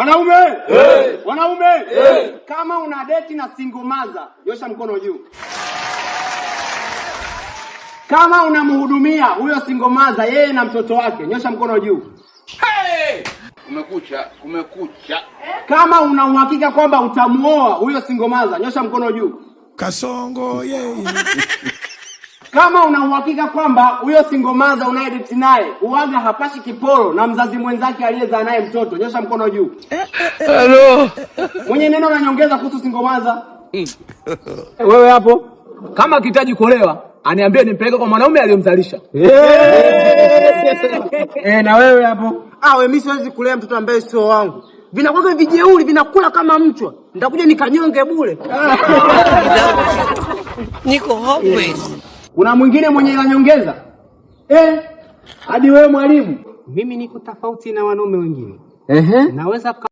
Wanaume! Wanaume! Kama una date na single mother, nyosha mkono juu. Kama unamhudumia huyo single mother yeye na mtoto wake, nyosha mkono juu. Kumekucha. Kama una uhakika kwamba utamuoa huyo single mother, nyosha mkono juu. Kasongo yeye. Kama una uhakika kwamba huyo single mother unayedate naye uwaga hapashi kiporo na mzazi mwenzake aliyezaa naye mtoto, nyosha mkono juu. Hello. Mwenye neno la nyongeza kuhusu single mother. Wewe hapo, kama akihitaji kuolewa, aniambie nimpeleke kwa mwanaume aliyomzalisha. Na wewe hapo, mimi siwezi kulea mtoto ambaye sio wangu. Vinakuwa vijeuri, vinakula kama mchwa. Nitakuja nikanyonge bure. Niko hopeless. Kuna mwingine mwenye la nyongeza? Hadi wewe mwalimu. Mimi niko tofauti na wanaume wengine. Naweza